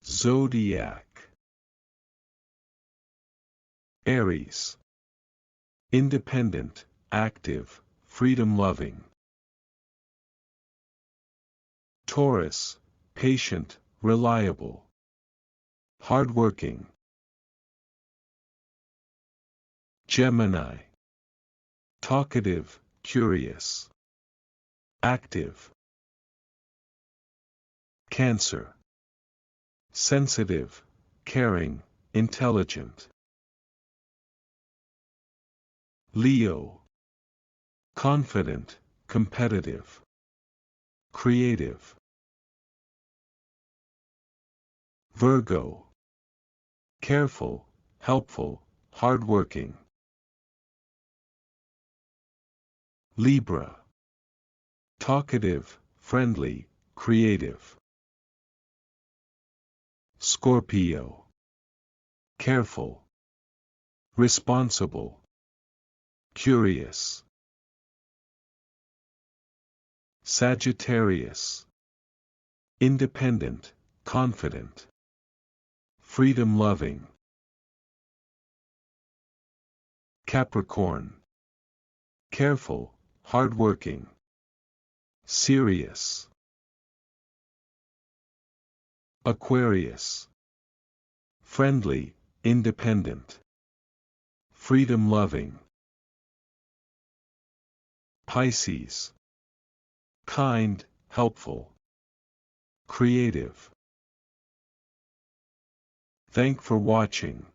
Zodiac. Aries. Independent, active, freedom-loving. Taurus. Patient, reliable, hardworking. Gemini. Talkative, curious, active. Cancer. Sensitive, caring, intelligent. Leo. Confident, competitive, creative. Virgo. Careful, helpful, hardworking. Libra. Talkative, friendly, creative. Scorpio. Careful, responsible, curious. Sagittarius. Independent, confident, freedom-loving. Capricorn. Careful, hardworking, serious. Aquarius. Friendly, independent, freedom-loving. Pisces. Kind, helpful, creative. Thanks for watching.